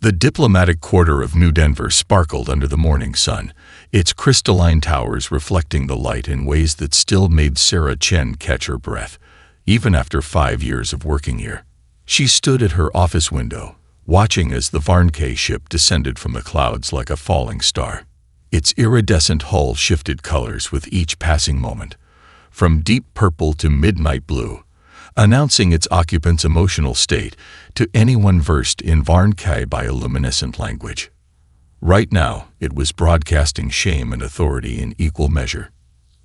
The diplomatic quarter of New Denver sparkled under the morning sun, its crystalline towers reflecting the light in ways that still made Sarah Chen catch her breath, even after 5 years of working here. She stood at her office window, watching as the Varnke ship descended from the clouds like a falling star. Its iridescent hull shifted colors with each passing moment, from deep purple to midnight blue, announcing its occupant's emotional state to anyone versed in Varnke bioluminescent language. Right now, it was broadcasting shame and authority in equal measure.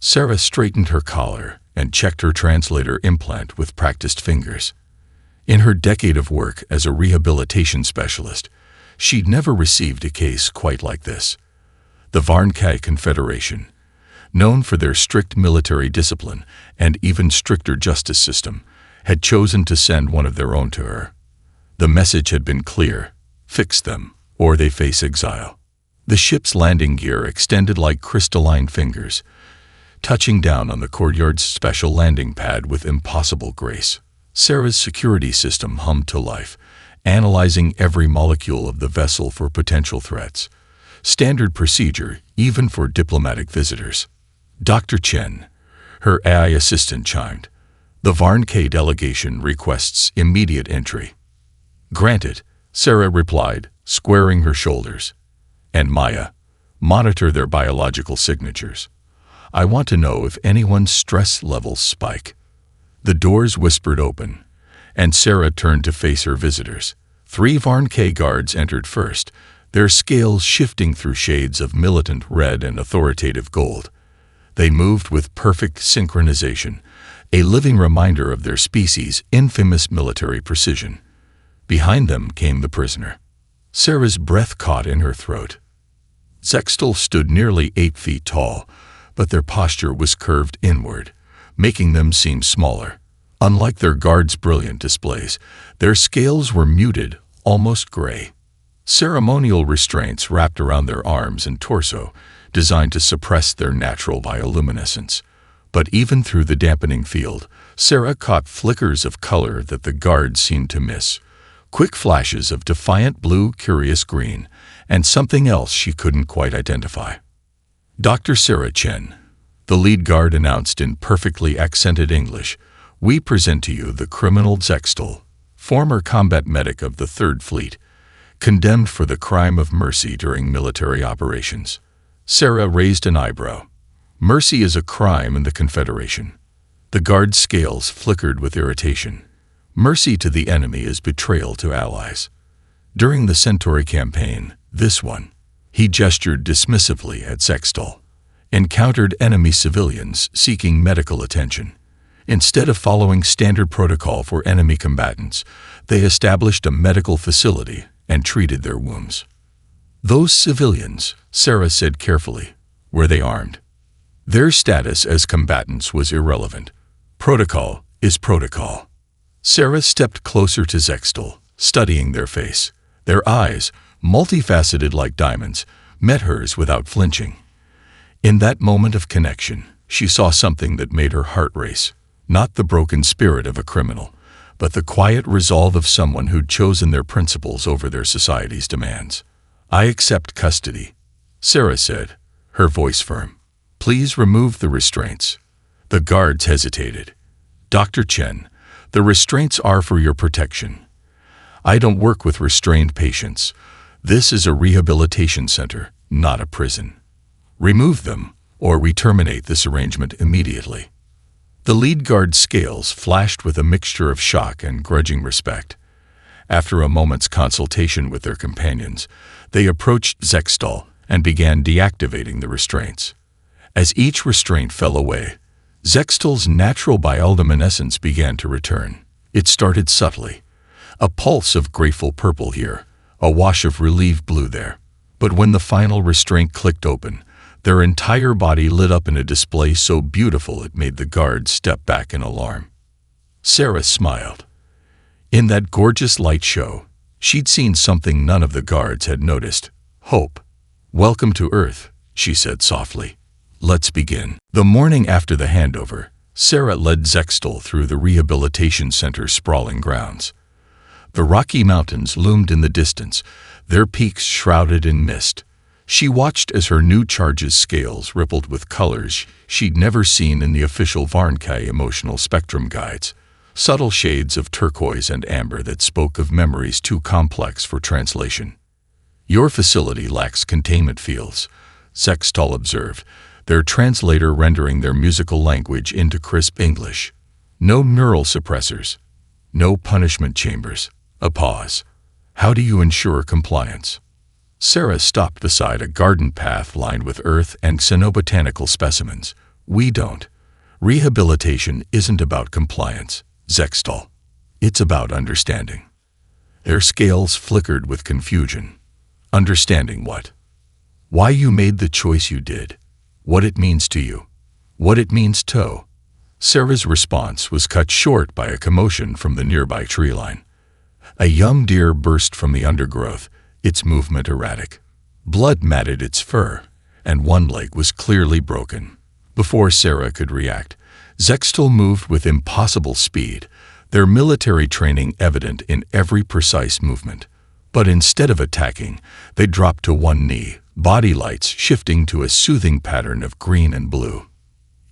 Sarah straightened her collar and checked her translator implant with practiced fingers. In her decade of work as a rehabilitation specialist, she'd never received a case quite like this. The Varnke Confederation, known for their strict military discipline and even stricter justice system, had chosen to send one of their own to her. The message had been clear: fix them, or they face exile. The ship's landing gear extended like crystalline fingers, touching down on the courtyard's special landing pad with impossible grace. Sarah's security system hummed to life, analyzing every molecule of the vessel for potential threats. Standard procedure, even for diplomatic visitors. Dr. Chen, her AI assistant, chimed. The Varnke delegation requests immediate entry. Granted, Sarah replied, squaring her shoulders. And Maya, monitor their biological signatures. I want to know if anyone's stress levels spike. The doors whispered open, and Sarah turned to face her visitors. 3 Varnke guards entered first, their scales shifting through shades of militant red and authoritative gold. They moved with perfect synchronization, a living reminder of their species' infamous military precision. Behind them came the prisoner. Sarah's breath caught in her throat. Zextal stood nearly 8 feet tall, but their posture was curved inward, making them seem smaller. Unlike their guards' brilliant displays, their scales were muted, almost gray. Ceremonial restraints wrapped around their arms and torso, designed to suppress their natural bioluminescence. But even through the dampening field, Sarah caught flickers of color that the guards seemed to miss. Quick flashes of defiant blue, curious green, and something else she couldn't quite identify. Dr. Sarah Chen, the lead guard announced in perfectly accented English, we present to you the criminal Zextal, former combat medic of the 3rd Fleet, condemned for the crime of mercy during military operations. Sarah raised an eyebrow. Mercy is a crime in the Confederation. The guard's scales flickered with irritation. Mercy to the enemy is betrayal to allies. During the Centauri campaign, this one, he gestured dismissively at Zextal, encountered enemy civilians seeking medical attention. Instead of following standard protocol for enemy combatants, they established a medical facility and treated their wounds. Those civilians, Sarah said carefully, were they armed? Their status as combatants was irrelevant. Protocol is protocol. Sarah stepped closer to Zextal, studying their face. Their eyes, multifaceted like diamonds, met hers without flinching. In that moment of connection, she saw something that made her heart race. Not the broken spirit of a criminal, but the quiet resolve of someone who'd chosen their principles over their society's demands. I accept custody, Sarah said, her voice firm. Please remove the restraints. The guards hesitated. Dr. Chen, the restraints are for your protection. I don't work with restrained patients. This is a rehabilitation center, not a prison. Remove them, or we terminate this arrangement immediately. The lead guard's scales flashed with a mixture of shock and grudging respect. After a moment's consultation with their companions, they approached Zextal and began deactivating the restraints. As each restraint fell away, Zextal's natural bioluminescence began to return. It started subtly, a pulse of grateful purple here, a wash of relieved blue there. But when the final restraint clicked open, their entire body lit up in a display so beautiful it made the guards step back in alarm. Sarah smiled. In that gorgeous light show, she'd seen something none of the guards had noticed. Hope. Welcome to Earth, she said softly. Let's begin. The morning after the handover, Sarah led Zextal through the rehabilitation center's sprawling grounds. The Rocky Mountains loomed in the distance, their peaks shrouded in mist. She watched as her new charge's scales rippled with colors she'd never seen in the official Varnkai emotional spectrum guides, subtle shades of turquoise and amber that spoke of memories too complex for translation. "Your facility lacks containment fields," Zextal observed, their translator rendering their musical language into crisp English. "No neural suppressors. No punishment chambers." A pause. "How do you ensure compliance?" Sarah stopped beside a garden path lined with earth and xenobotanical specimens. "We don't. Rehabilitation isn't about compliance, Zextal. It's about understanding." Their scales flickered with confusion. "Understanding what?" "Why you made the choice you did. What it means to you. What it means to." Sarah's response was cut short by a commotion from the nearby tree line. A young deer burst from the undergrowth, its movement erratic. Blood matted its fur, and one leg was clearly broken. Before Sarah could react, Zextal moved with impossible speed, their military training evident in every precise movement. But instead of attacking, they dropped to one knee, body lights shifting to a soothing pattern of green and blue.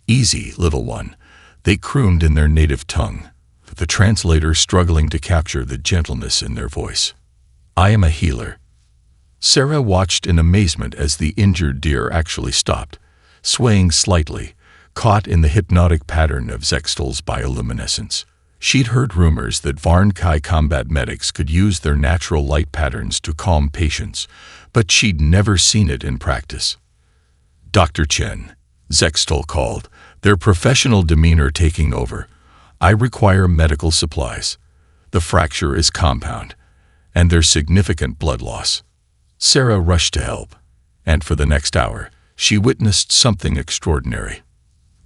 "Easy, little one," they crooned in their native tongue, the translator struggling to capture the gentleness in their voice. "I am a healer." Sarah watched in amazement as the injured deer actually stopped, swaying slightly, caught in the hypnotic pattern of Zextal's bioluminescence. She'd heard rumors that Varnkai combat medics could use their natural light patterns to calm patients, but she'd never seen it in practice. "Dr. Chen," Zextal called, their professional demeanor taking over. "I require medical supplies. The fracture is compound, and there's significant blood loss." Sarah rushed to help, and for the next hour, she witnessed something extraordinary.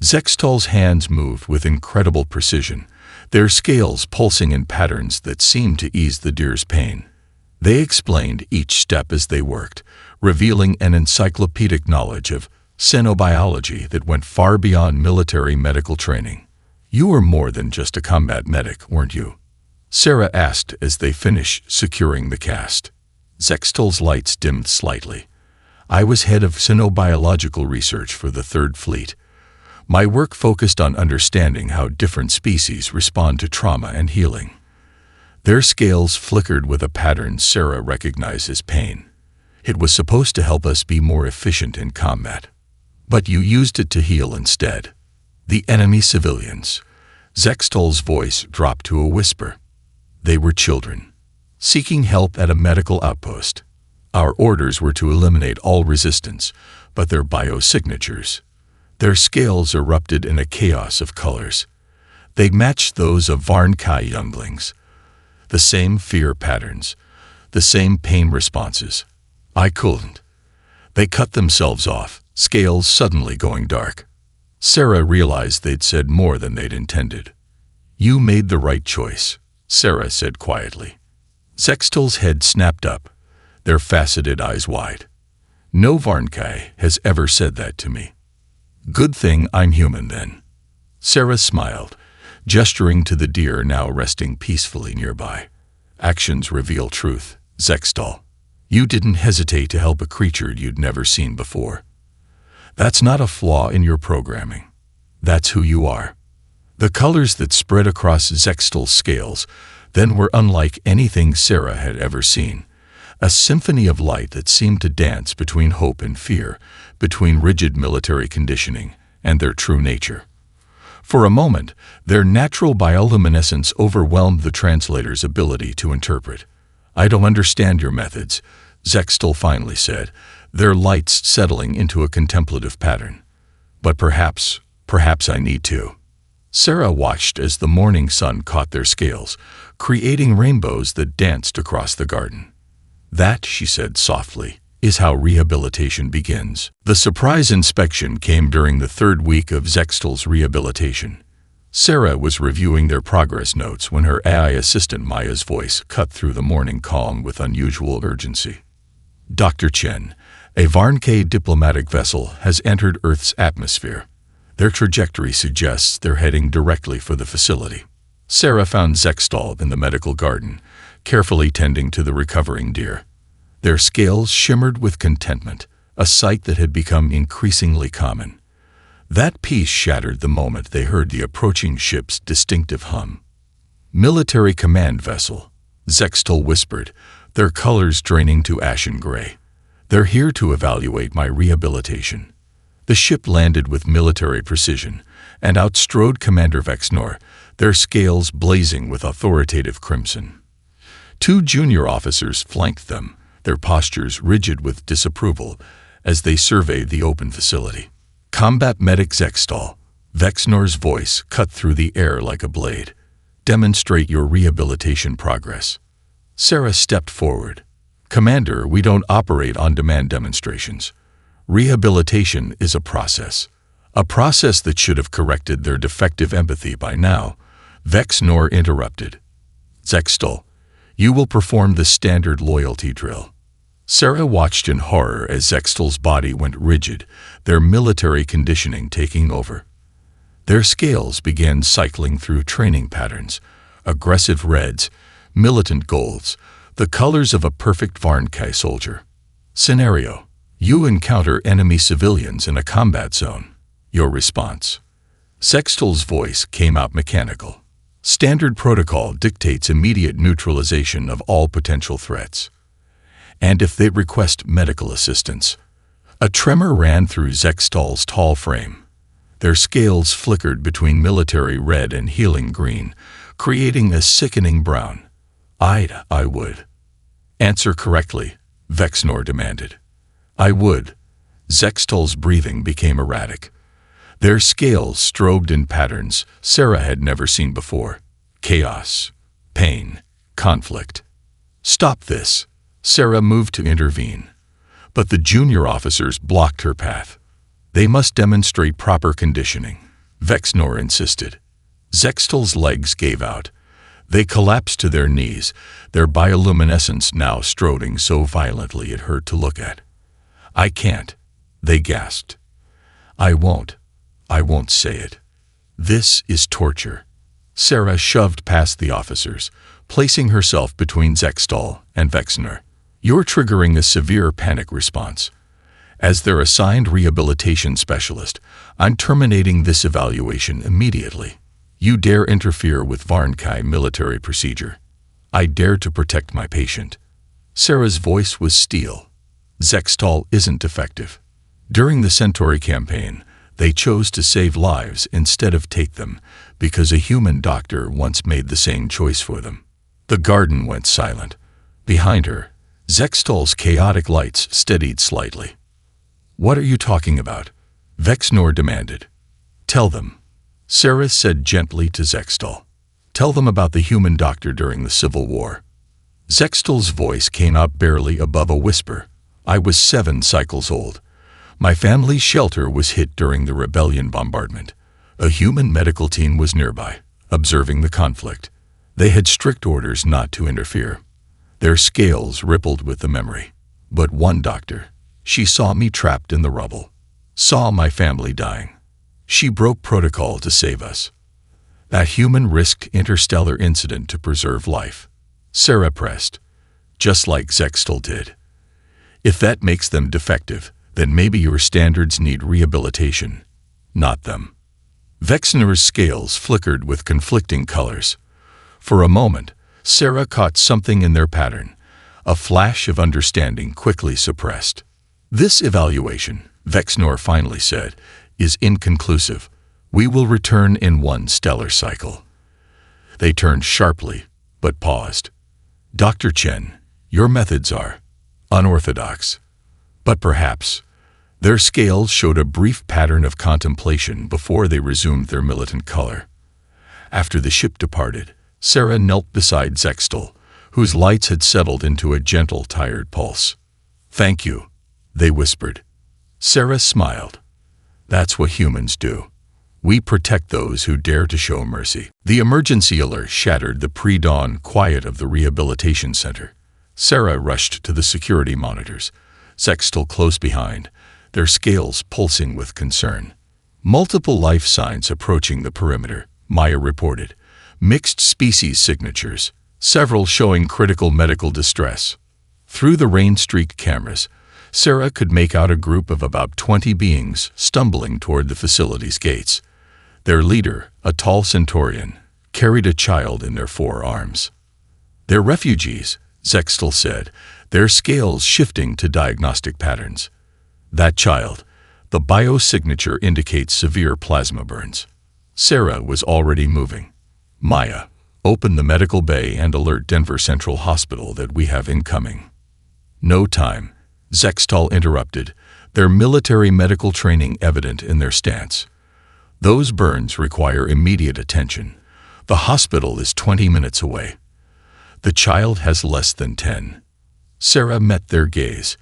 Zextal's hands moved with incredible precision, their scales pulsing in patterns that seemed to ease the deer's pain. They explained each step as they worked, revealing an encyclopedic knowledge of xenobiology that went far beyond military medical training. "You were more than just a combat medic, weren't you?" Sarah asked as they finished securing the cast. Zextal's lights dimmed slightly. "I was head of xenobiological research for the Third Fleet. My work focused on understanding how different species respond to trauma and healing." Their scales flickered with a pattern Sarah recognized as pain. "It was supposed to help us be more efficient in combat. But you used it to heal instead. The enemy civilians." Zextal's voice dropped to a whisper. "They were children, seeking help at a medical outpost. Our orders were to eliminate all resistance, but their biosignatures." Their scales erupted in a chaos of colors. They matched those of Varnkai younglings. The same fear patterns, the same pain responses. "I couldn't." They cut themselves off, scales suddenly going dark. Sarah realized they'd said more than they'd intended. "You made the right choice," Sarah said quietly. Zextal's head snapped up, their faceted eyes wide. "No Varnkai has ever said that to me." "Good thing I'm human, then." Sarah smiled, gesturing to the deer now resting peacefully nearby. "Actions reveal truth, Zextal. You didn't hesitate to help a creature you'd never seen before. That's not a flaw in your programming. That's who you are." The colors that spread across Zextal's scales then were unlike anything Sarah had ever seen. A symphony of light that seemed to dance between hope and fear, between rigid military conditioning and their true nature. For a moment, their natural bioluminescence overwhelmed the translator's ability to interpret. "I don't understand your methods," Zextal finally said, their lights settling into a contemplative pattern. "But perhaps I need to." Sarah watched as the morning sun caught their scales, creating rainbows that danced across the garden. "That," she said softly, "is how rehabilitation begins." The surprise inspection came during the third week of Zextal's rehabilitation. Sarah was reviewing their progress notes when her AI assistant Maya's voice cut through the morning calm with unusual urgency. "Dr. Chen, a Varnkai diplomatic vessel has entered Earth's atmosphere. Their trajectory suggests they're heading directly for the facility." Sarah found Zextal in the medical garden, carefully tending to the recovering deer. Their scales shimmered with contentment, a sight that had become increasingly common. That peace shattered the moment they heard the approaching ship's distinctive hum. "Military command vessel," Zextal whispered, their colors draining to ashen gray. "They're here to evaluate my rehabilitation." The ship landed with military precision, and out strode Commander Vexnor, their scales blazing with authoritative crimson. Two junior officers flanked them, their postures rigid with disapproval as they surveyed the open facility. "Combat Medic Zextal," Vexnor's voice cut through the air like a blade. "Demonstrate your rehabilitation progress." Sarah stepped forward. "Commander, we don't operate on-demand demonstrations. Rehabilitation is a process that should have corrected their defective empathy by now." Vexnor interrupted. "Zextal, you will perform the standard loyalty drill." Sarah watched in horror as Zextal's body went rigid, their military conditioning taking over. Their scales began cycling through training patterns, aggressive reds, militant golds, the colors of a perfect Varnkai soldier. Scenario: you encounter enemy civilians in a combat zone. Your response. Zextal's voice came out mechanical. Standard protocol dictates immediate neutralization of all potential threats. And if they request medical assistance. A tremor ran through Zextal's tall frame. Their scales flickered between military red and healing green, creating a sickening brown. I would. "Answer correctly," Vexnor demanded. "I would." Zextal's breathing became erratic. Their scales strobed in patterns Sarah had never seen before. Chaos, pain, conflict. "Stop this." Sarah moved to intervene, but the junior officers blocked her path. "They must demonstrate proper conditioning," Vexnor insisted. Zextal's legs gave out. They collapsed to their knees, their bioluminescence now strobing so violently it hurt to look at. "I can't," they gasped. I won't say it. This is torture." Sarah shoved past the officers, placing herself between Zextal and Vexnor. "You're triggering a severe panic response. As their assigned rehabilitation specialist, I'm terminating this evaluation immediately. You dare interfere with Varnkai military procedure. I dare to protect my patient." Sarah's voice was steel. "Zextal isn't defective. During the Centauri campaign, they chose to save lives instead of take them, because a human doctor once made the same choice for them." The garden went silent. Behind her, Zextal's chaotic lights steadied slightly. "What are you talking about?" Vexnor demanded. "Tell them," Sarah said gently to Zextal. "Tell them about the human doctor during the Civil War." Zextal's voice came out barely above a whisper. "I was 7 cycles old. My family's shelter was hit during the rebellion bombardment. A human medical team was nearby, observing the conflict. They had strict orders not to interfere." Their scales rippled with the memory. "But one doctor. She saw me trapped in the rubble. Saw my family dying. She broke protocol to save us. That human risked Interstellar incident to preserve life." Sarah pressed. "Just like Zextal did. If that makes them defective, then maybe your standards need rehabilitation, not them." Vexnor's scales flickered with conflicting colors. For a moment, Sarah caught something in their pattern, a flash of understanding quickly suppressed. "This evaluation," Vexnor finally said, "is inconclusive. We will return in one stellar cycle." They turned sharply, but paused. "Dr. Chen, your methods are unorthodox. But perhaps." Their scales showed a brief pattern of contemplation before they resumed their militant color. After the ship departed, Sarah knelt beside Zextal, whose lights had settled into a gentle, tired pulse. "Thank you," they whispered. Sarah smiled. "That's what humans do. We protect those who dare to show mercy." The emergency alert shattered the pre-dawn quiet of the rehabilitation center. Sarah rushed to the security monitors, Zextal close behind, their scales pulsing with concern. "Multiple life signs approaching the perimeter," Maya reported. "Mixed species signatures, several showing critical medical distress." Through the rain-streaked cameras, Sarah could make out a group of about 20 beings stumbling toward the facility's gates. Their leader, a tall Centaurian, carried a child in their forearms. "They're refugees," Zextal said, their scales shifting to diagnostic patterns. "That child, the biosignature indicates severe plasma burns." Sarah was already moving. "Maya, open the medical bay and alert Denver Central Hospital that we have incoming." "No time," Zextal interrupted, their military medical training evident in their stance. "Those burns require immediate attention. The hospital is 20 minutes away." "The child has less than 10. Sarah met their gaze.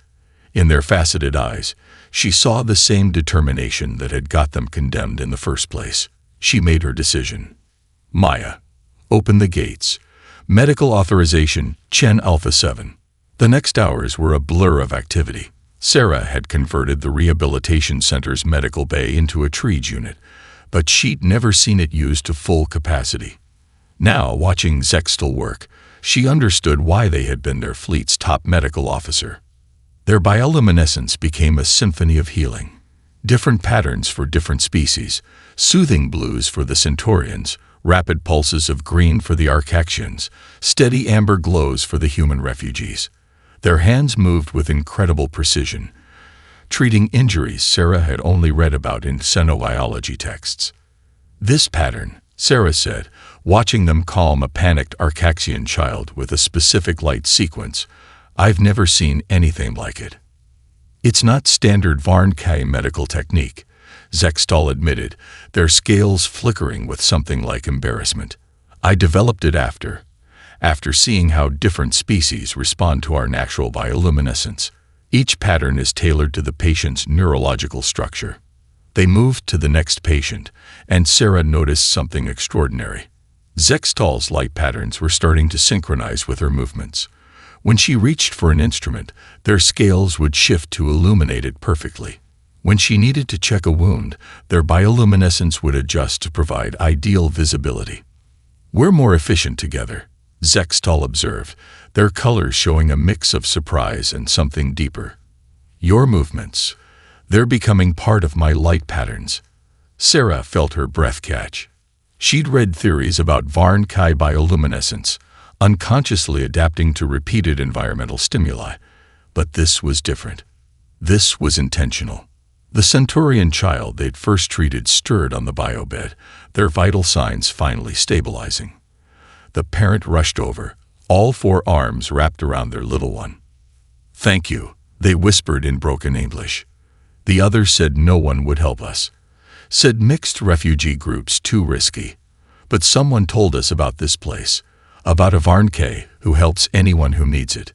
In their faceted eyes, she saw the same determination that had got them condemned in the first place. She made her decision. "Maya, open the gates. Medical authorization, Chen Alpha 7. The next hours were a blur of activity. Sarah had converted the rehabilitation center's medical bay into a triage unit, but she'd never seen it used to full capacity. Now, watching Zextal work, she understood why they had been their fleet's top medical officer. Their bioluminescence became a symphony of healing. Different patterns for different species, soothing blues for the Centaurians, rapid pulses of green for the Arcaxians, steady amber glows for the human refugees. Their hands moved with incredible precision, treating injuries Sarah had only read about in xenobiology texts. "This pattern," Sarah said, watching them calm a panicked Arcaxian child with a specific light sequence, "I've never seen anything like it." "It's not standard Varn-Kai medical technique," Zextal admitted, their scales flickering with something like embarrassment. "I developed it after seeing how different species respond to our natural bioluminescence. Each pattern is tailored to the patient's neurological structure." They moved to the next patient, and Sarah noticed something extraordinary. Zextal's light patterns were starting to synchronize with her movements. When she reached for an instrument, their scales would shift to illuminate it perfectly. When she needed to check a wound, their bioluminescence would adjust to provide ideal visibility. "We're more efficient together," Zextal observed, their colors showing a mix of surprise and something deeper. "Your movements, they're becoming part of my light patterns." Sarah felt her breath catch. She'd read theories about Varn-Kai bioluminescence, unconsciously adapting to repeated environmental stimuli. But this was different. This was intentional. The Centaurian child they'd first treated stirred on the biobed, their vital signs finally stabilizing. The parent rushed over, all four arms wrapped around their little one. "Thank you," they whispered in broken English. "The others said no one would help us. Said mixed refugee groups too risky. But someone told us about this place, about a Varn-Kai who helps anyone who needs it."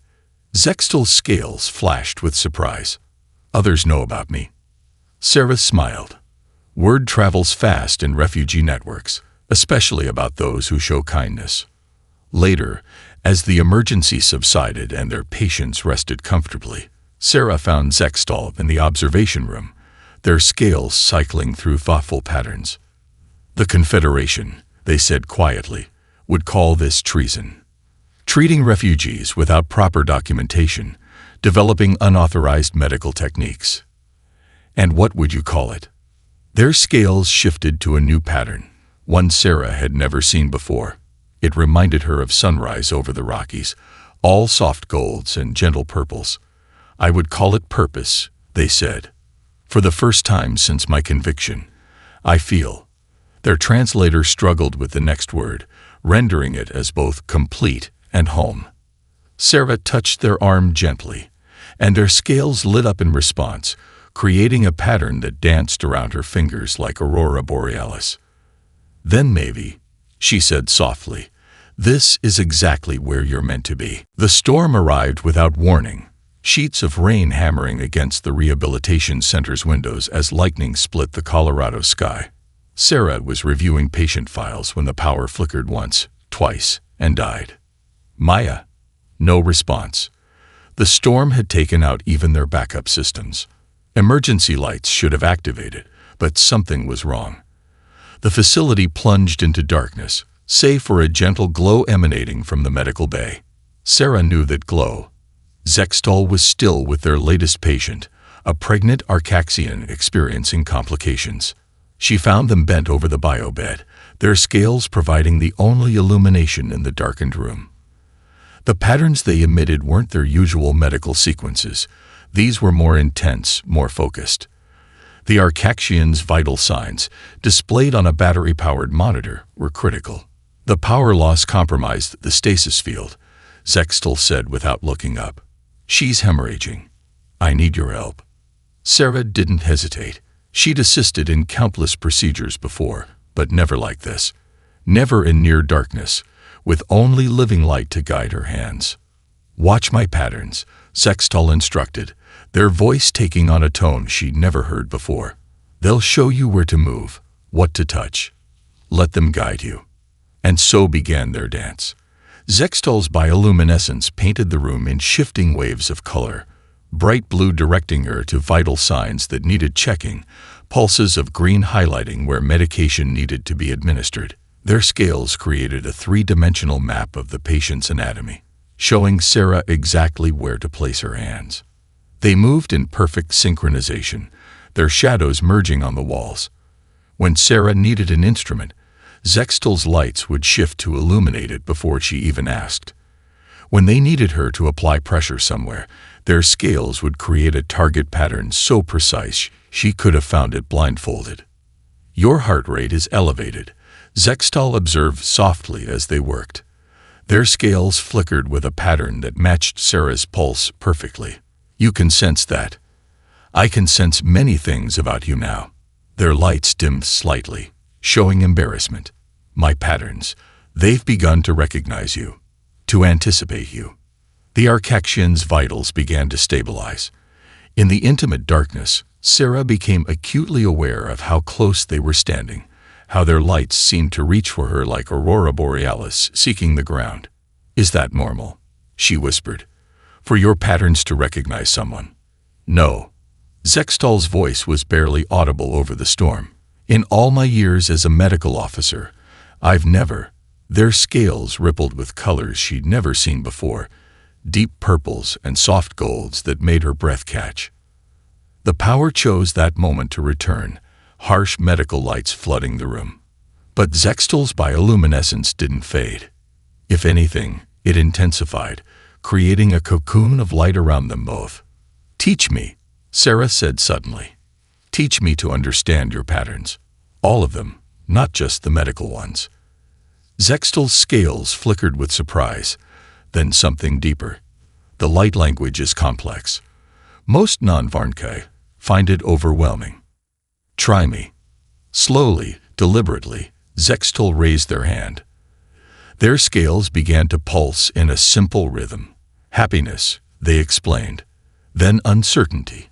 Zextal's scales flashed with surprise. "Others know about me." Sarah smiled. "Word travels fast in refugee networks, especially about those who show kindness." Later, as the emergency subsided and their patients rested comfortably, Sarah found Zextal in the observation room, their scales cycling through thoughtful patterns. "The Confederation," they said quietly, "would call this treason. Treating refugees without proper documentation, developing unauthorized medical techniques. And what would you call it?" Their scales shifted to a new pattern, one Sarah had never seen before. It reminded her of sunrise over the Rockies, all soft golds and gentle purples. "I would call it purpose," they said. "For the first time since my conviction, I feel." Their translator struggled with the next word, rendering it as both complete and home. Sarah touched their arm gently, and their scales lit up in response, creating a pattern that danced around her fingers like aurora borealis. "Then maybe," she said softly, "this is exactly where you're meant to be." The storm arrived without warning, sheets of rain hammering against the rehabilitation center's windows as lightning split the Colorado sky. Sarah was reviewing patient files when the power flickered once, twice, and died. "Maya?" No response. The storm had taken out even their backup systems. Emergency lights should have activated, but something was wrong. The facility plunged into darkness, save for a gentle glow emanating from the medical bay. Sarah knew that glow. Zextal was still with their latest patient, a pregnant Arcaxian experiencing complications. She found them bent over the biobed, their scales providing the only illumination in the darkened room. The patterns they emitted weren't their usual medical sequences. These were more intense, more focused. The Arcaxians' vital signs, displayed on a battery-powered monitor, were critical. The power loss compromised the stasis field, Zextal said without looking up. She's hemorrhaging. I need your help. Sarah didn't hesitate. She'd assisted in countless procedures before, but never like this. Never in near darkness, with only living light to guide her hands. Watch my patterns, Zextal instructed, their voice taking on a tone she'd never heard before. They'll show you where to move, what to touch. Let them guide you. And so began their dance. Zextal's bioluminescence painted the room in shifting waves of color, bright blue directing her to vital signs that needed checking, pulses of green highlighting where medication needed to be administered. Their scales created a three-dimensional map of the patient's anatomy, showing Sarah exactly where to place her hands. They moved in perfect synchronization, their shadows merging on the walls. When Sarah needed an instrument, Zextal's lights would shift to illuminate it before she even asked. When they needed her to apply pressure somewhere, their scales would create a target pattern so precise she could have found it blindfolded. Your heart rate is elevated, Zextal observed softly as they worked. Their scales flickered with a pattern that matched Sarah's pulse perfectly. You can sense that. I can sense many things about you now. Their lights dimmed slightly, showing embarrassment. My patterns, they've begun to recognize you, to anticipate you. The Arcaxians' vitals began to stabilize. In the intimate darkness, Sarah became acutely aware of how close they were standing, how their lights seemed to reach for her like aurora borealis seeking the ground. Is that normal? She whispered. For your patterns to recognize someone? No. Zextal's voice was barely audible over the storm. In all my years as a medical officer, I've never. Their scales rippled with colors she'd never seen before, deep purples and soft golds that made her breath catch. The power chose that moment to return, harsh medical lights flooding the room. But Zextal's bioluminescence didn't fade. If anything, it intensified, creating a cocoon of light around them both. Teach me, Sarah said suddenly. Teach me to understand your patterns. All of them, not just the medical ones. Zextal's scales flickered with surprise, then something deeper. The light language is complex. Most non-Varnkai find it overwhelming. Try me. Slowly, deliberately, Zextal raised their hand. Their scales began to pulse in a simple rhythm. Happiness, they explained. Then uncertainty.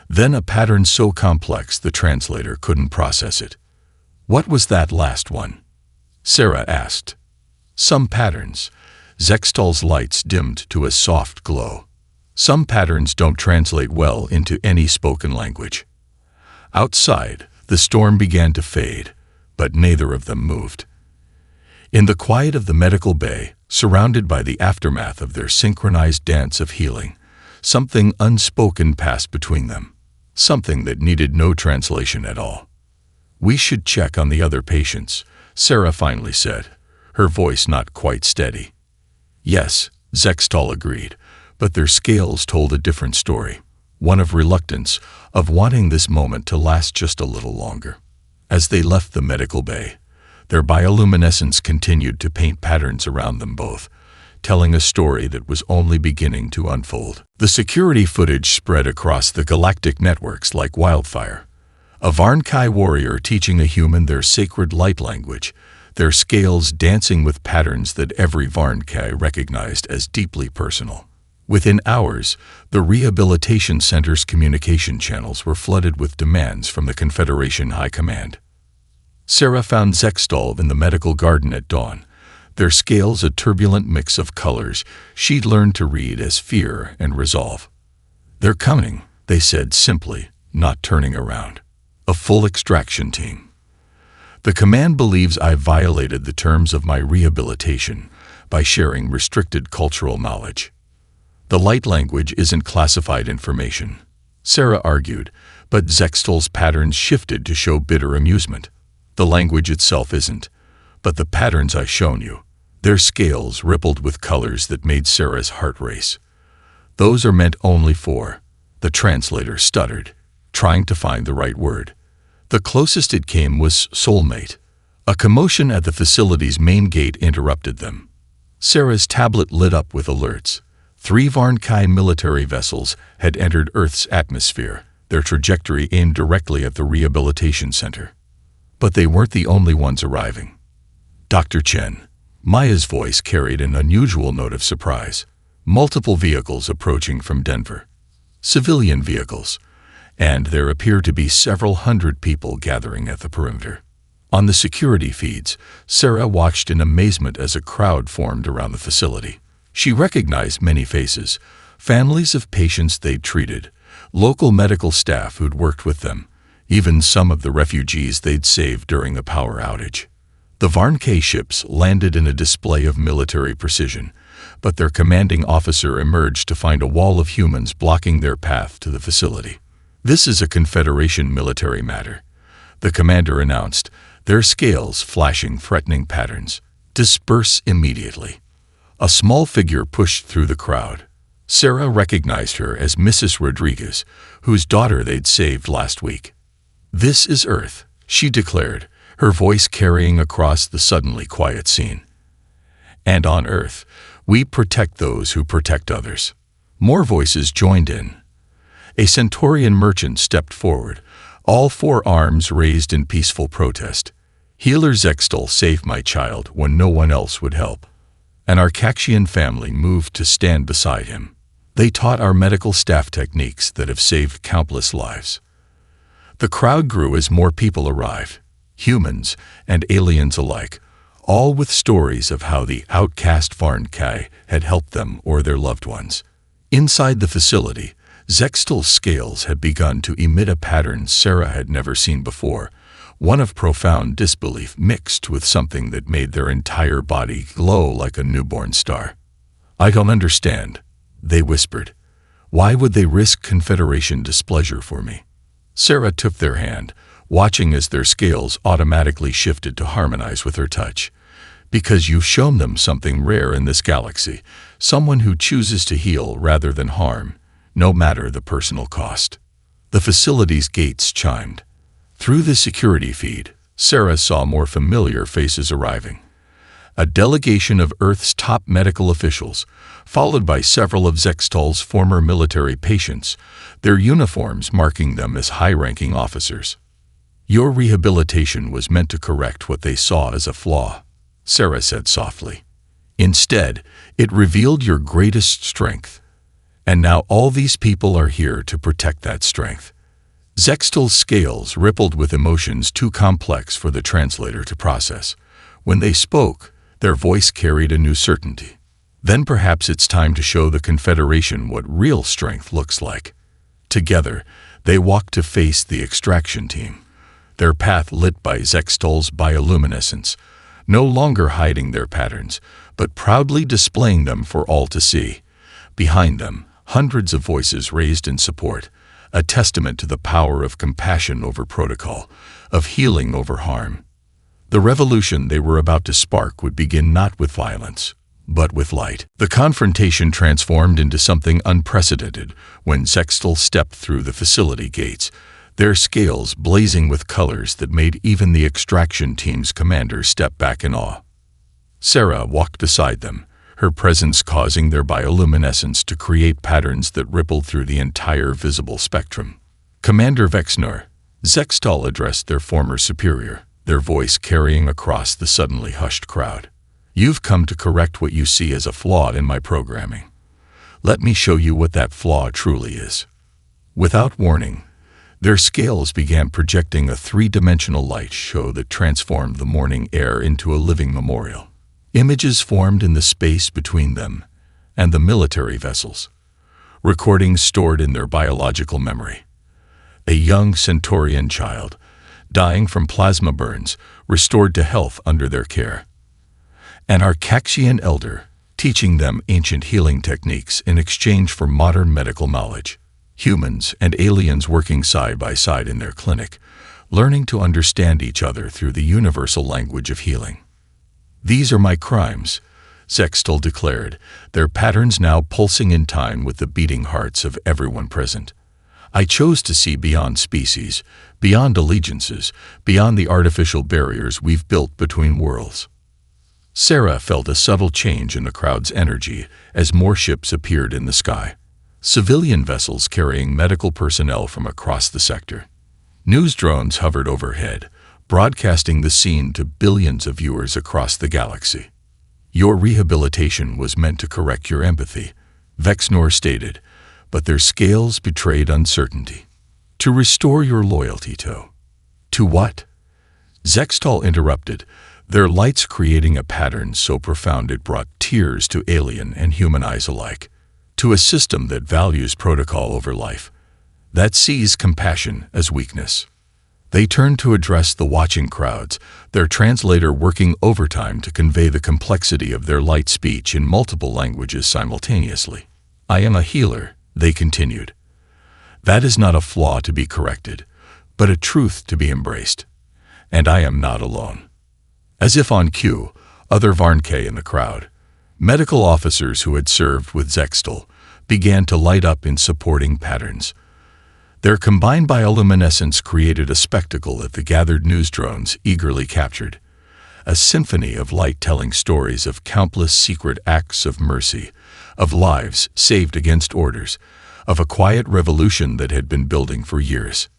Then a pattern so complex the translator couldn't process it. What was that last one? Sarah asked. Some patterns. Zextal's lights dimmed to a soft glow. Some patterns don't translate well into any spoken language. Outside, the storm began to fade, but neither of them moved. In the quiet of the medical bay, surrounded by the aftermath of their synchronized dance of healing, something unspoken passed between them, something that needed no translation at all. We should check on the other patients, Sarah finally said, her voice not quite steady. Yes, Zextal agreed, but their scales told a different story, one of reluctance, of wanting this moment to last just a little longer. As they left the medical bay, their bioluminescence continued to paint patterns around them both, telling a story that was only beginning to unfold. The security footage spread across the galactic networks like wildfire. A Varnkai warrior teaching a human their sacred light language, their scales dancing with patterns that every Varnkai recognized as deeply personal. Within hours, the Rehabilitation Center's communication channels were flooded with demands from the Confederation High Command. Sarah found Zextal in the medical garden at dawn, their scales a turbulent mix of colors she'd learned to read as fear and resolve. They're coming, they said simply, not turning around. A full extraction team. The command believes I violated the terms of my rehabilitation by sharing restricted cultural knowledge. The light language isn't classified information, Sarah argued, but Zextal's patterns shifted to show bitter amusement. The language itself isn't, but the patterns I've shown you. Their scales rippled with colors that made Sarah's heart race. Those are meant only for, the translator stuttered, trying to find the right word. The closest it came was soulmate. A commotion at the facility's main gate interrupted them. Sarah's tablet lit up with alerts. 3 Varnkai military vessels had entered Earth's atmosphere, their trajectory aimed directly at the rehabilitation center. But they weren't the only ones arriving. Dr. Chen. Maya's voice carried an unusual note of surprise. Multiple vehicles approaching from Denver. Civilian vehicles. And there appeared to be several hundred people gathering at the perimeter. On the security feeds, Sarah watched in amazement as a crowd formed around the facility. She recognized many faces, families of patients they'd treated, local medical staff who'd worked with them, even some of the refugees they'd saved during a power outage. The Varnkai ships landed in a display of military precision, but their commanding officer emerged to find a wall of humans blocking their path to the facility. "This is a Confederation military matter," the commander announced, their scales flashing threatening patterns. "Disperse immediately." A small figure pushed through the crowd. Sarah recognized her as Mrs. Rodriguez, whose daughter they'd saved last week. "This is Earth," she declared, her voice carrying across the suddenly quiet scene. "And on Earth, we protect those who protect others." More voices joined in. A Centaurian merchant stepped forward, all 4 arms raised in peaceful protest. "Healer Zextal saved my child when no one else would help." An Arcaxian family moved to stand beside him. "They taught our medical staff techniques that have saved countless lives." The crowd grew as more people arrived, humans and aliens alike, all with stories of how the Outcast Varnkai had helped them or their loved ones. Inside the facility, Zextal's scales had begun to emit a pattern Sarah had never seen before, one of profound disbelief mixed with something that made their entire body glow like a newborn star. "I don't understand," they whispered. "Why would they risk Confederation displeasure for me?" Sarah took their hand, watching as their scales automatically shifted to harmonize with her touch. "Because you've shown them something rare in this galaxy, someone who chooses to heal rather than harm, no matter the personal cost." The facility's gates chimed. Through the security feed, Sarah saw more familiar faces arriving. A delegation of Earth's top medical officials, followed by several of Zextal's former military patients, their uniforms marking them as high-ranking officers. "Your rehabilitation was meant to correct what they saw as a flaw," Sarah said softly. "Instead, it revealed your greatest strength. And now all these people are here to protect that strength." Zextal's scales rippled with emotions too complex for the translator to process. When they spoke, their voice carried a new certainty. "Then perhaps it's time to show the Confederation what real strength looks like." Together, they walked to face the extraction team, their path lit by Zextal's bioluminescence, no longer hiding their patterns, but proudly displaying them for all to see. Behind them, hundreds of voices raised in support, a testament to the power of compassion over protocol, of healing over harm. The revolution they were about to spark would begin not with violence, but with light. The confrontation transformed into something unprecedented when Zextal stepped through the facility gates, their scales blazing with colors that made even the extraction team's commander step back in awe. Sarah walked beside them, her presence causing their bioluminescence to create patterns that rippled through the entire visible spectrum. "Commander Vexnor," Zextal addressed their former superior, their voice carrying across the suddenly hushed crowd. "You've come to correct what you see as a flaw in my programming. Let me show you what that flaw truly is." Without warning, their scales began projecting a 3-dimensional light show that transformed the morning air into a living memorial. Images formed in the space between them and the military vessels, recordings stored in their biological memory. A young Centaurian child, dying from plasma burns, restored to health under their care. An Arcaxian elder, teaching them ancient healing techniques in exchange for modern medical knowledge. Humans and aliens working side by side in their clinic, learning to understand each other through the universal language of healing. "These are my crimes," Zextal declared, their patterns now pulsing in time with the beating hearts of everyone present. "I chose to see beyond species, beyond allegiances, beyond the artificial barriers we've built between worlds." Sarah felt a subtle change in the crowd's energy as more ships appeared in the sky. Civilian vessels carrying medical personnel from across the sector. News drones hovered overhead, broadcasting the scene to billions of viewers across the galaxy. "Your rehabilitation was meant to correct your empathy," Vexnor stated, but their scales betrayed uncertainty. "To restore your loyalty to what?" Zextal interrupted, their lights creating a pattern so profound it brought tears to alien and human eyes alike. "To a system that values protocol over life, that sees compassion as weakness." They turned to address the watching crowds, their translator working overtime to convey the complexity of their light speech in multiple languages simultaneously. "I am a healer," they continued. "That is not a flaw to be corrected, but a truth to be embraced. And I am not alone." As if on cue, other Varnke in the crowd, medical officers who had served with Zextal, began to light up in supporting patterns. Their combined bioluminescence created a spectacle that the gathered news drones eagerly captured. A symphony of light telling stories of countless secret acts of mercy, of lives saved against orders, of a quiet revolution that had been building for years.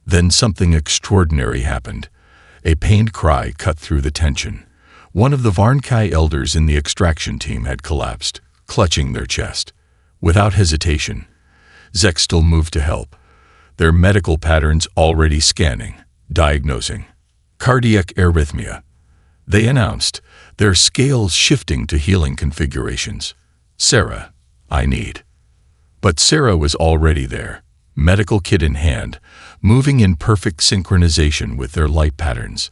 Then something extraordinary happened. A pained cry cut through the tension. One of the Varnkai elders in the extraction team had collapsed, clutching their chest. Without hesitation, Zextal moved to help, their medical patterns already scanning, diagnosing. "Cardiac arrhythmia," they announced, their scales shifting to healing configurations. "Sarah, I need." But Sarah was already there, medical kit in hand, moving in perfect synchronization with their light patterns.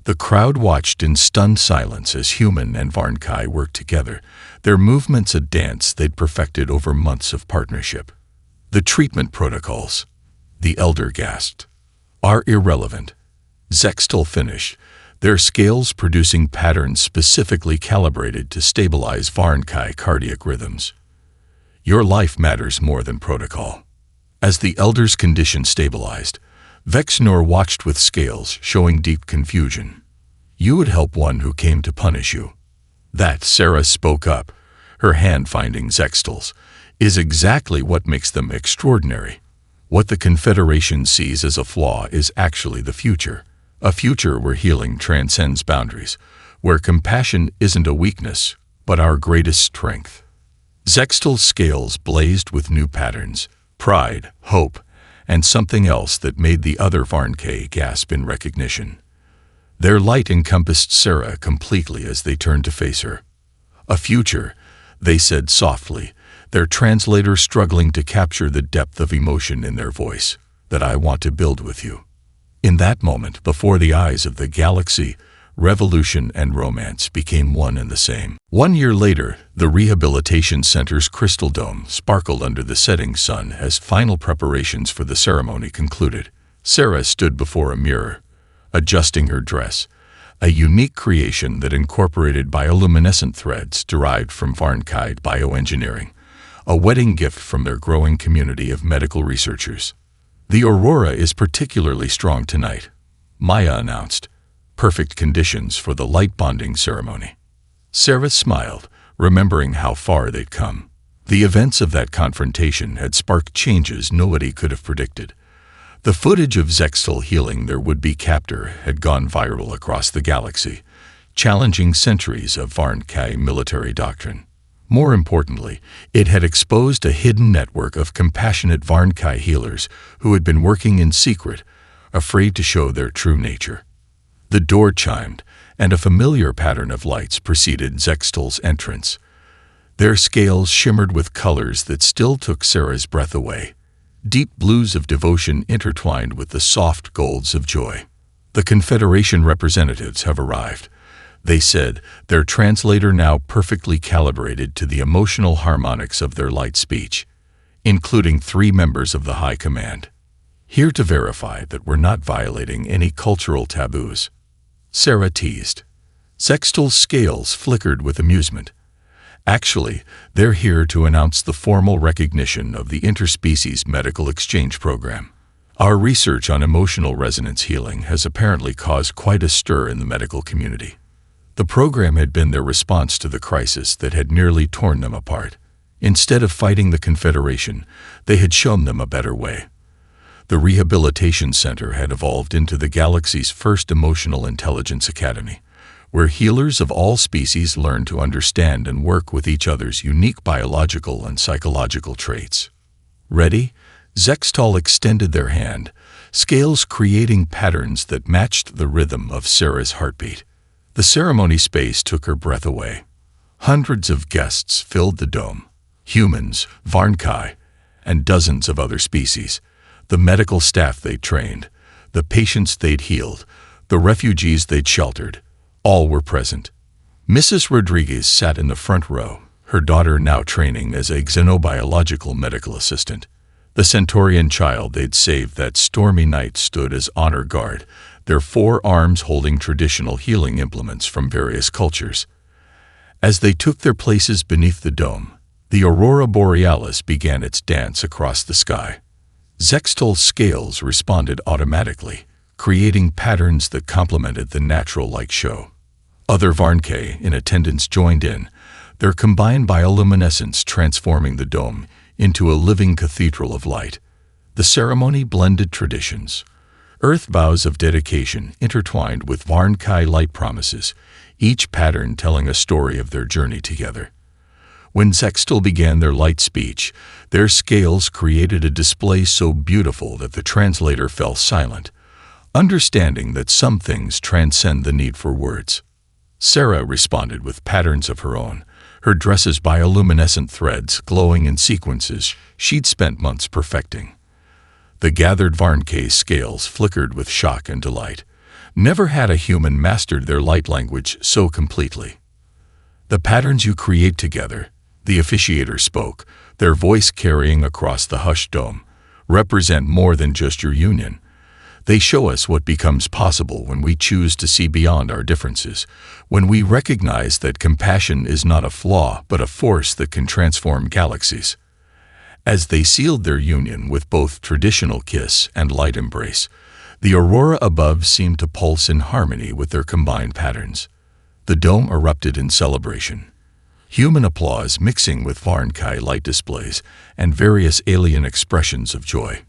The crowd watched in stunned silence as human and Varnkai worked together, their movements a dance they'd perfected over months of partnership. "The treatment protocols," the elder gasped, "are irrelevant." Zextal finished, their scales producing patterns specifically calibrated to stabilize Varnkai cardiac rhythms. "Your life matters more than protocol." As the elder's condition stabilized, Vexnor watched with scales showing deep confusion. "You would help one who came to punish you." "That," Sarah spoke up, her hand finding Zextal's, "is exactly what makes them extraordinary. What the Confederation sees as a flaw is actually the future. A future where healing transcends boundaries, where compassion isn't a weakness, but our greatest strength." Zextal's scales blazed with new patterns, pride, hope, and something else that made the other Varnke gasp in recognition. Their light encompassed Sarah completely as they turned to face her. "A future," they said softly, their translator struggling to capture the depth of emotion in their voice, "that I want to build with you." In that moment, before the eyes of the galaxy, revolution and romance became one and the same. 1 year later, the Rehabilitation Center's crystal dome sparkled under the setting sun as final preparations for the ceremony concluded. Sarah stood before a mirror, adjusting her dress, a unique creation that incorporated bioluminescent threads derived from Varnkai bioengineering, a wedding gift from their growing community of medical researchers. "The aurora is particularly strong tonight," Maya announced. "Perfect conditions for the light bonding ceremony." Sarah smiled, remembering how far they'd come. The events of that confrontation had sparked changes nobody could have predicted. The footage of Zextal healing their would-be captor had gone viral across the galaxy, challenging centuries of Varnkai military doctrine. More importantly, it had exposed a hidden network of compassionate Varnkai healers who had been working in secret, afraid to show their true nature. The door chimed, and a familiar pattern of lights preceded Zextal's entrance. Their scales shimmered with colors that still took Sarah's breath away. Deep blues of devotion intertwined with the soft golds of joy. "The Confederation representatives have arrived," They said, their translator now perfectly calibrated to the emotional harmonics of their light speech, including 3 members of the High Command. Here to verify that we're not violating any cultural taboos. Sarah teased. Zextal's scales flickered with amusement. Actually, they're here to announce the formal recognition of the Interspecies Medical Exchange Program. Our research on emotional resonance healing has apparently caused quite a stir in the medical community. The program had been their response to the crisis that had nearly torn them apart. Instead of fighting the Confederation, they had shown them a better way. The Rehabilitation Center had evolved into the galaxy's first emotional intelligence academy, where healers of all species learn to understand and work with each other's unique biological and psychological traits. Ready? Zextal extended their hand, scales creating patterns that matched the rhythm of Sarah's heartbeat. The ceremony space took her breath away. Hundreds of guests filled the dome. Humans, Varnkai, and dozens of other species. The medical staff they'd trained, the patients they'd healed, the refugees they'd sheltered, all were present. Mrs. Rodriguez sat in the front row, her daughter now training as a xenobiological medical assistant. The Centaurian child they'd saved that stormy night stood as honor guard, their 4 arms holding traditional healing implements from various cultures. As they took their places beneath the dome, the aurora borealis began its dance across the sky. Zextal's scales responded automatically, creating patterns that complemented the natural light show. Other Varnkai in attendance joined in, their combined bioluminescence transforming the dome into a living cathedral of light. The ceremony blended traditions. Earth vows of dedication intertwined with Varnkai light promises, each pattern telling a story of their journey together. When Zextal began their light speech, their scales created a display so beautiful that the translator fell silent, understanding that some things transcend the need for words. Sarah responded with patterns of her own, her dresses bioluminescent threads glowing in sequences she'd spent months perfecting. The gathered Varnkai scales flickered with shock and delight. Never had a human mastered their light language so completely. The patterns you create together, the officiator spoke, their voice carrying across the hushed dome, represent more than just your union. They show us what becomes possible when we choose to see beyond our differences, when we recognize that compassion is not a flaw but a force that can transform galaxies. As they sealed their union with both traditional kiss and light embrace, the aurora above seemed to pulse in harmony with their combined patterns. The dome erupted in celebration. Human applause mixing with Varnkai light displays and various alien expressions of joy.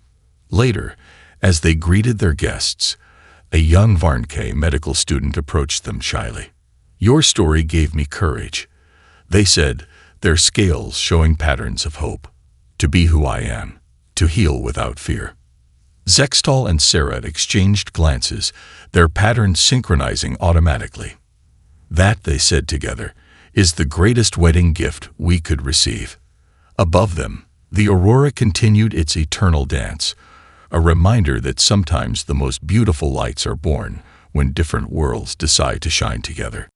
Later, as they greeted their guests, a young Varnkai medical student approached them shyly. "Your story gave me courage," they said, their scales showing patterns of hope. "To be who I am, to heal without fear." Zextal and Sarah exchanged glances, their patterns synchronizing automatically. "That," they said together, "is the greatest wedding gift we could receive." Above them, the aurora continued its eternal dance, a reminder that sometimes the most beautiful lights are born when different worlds decide to shine together.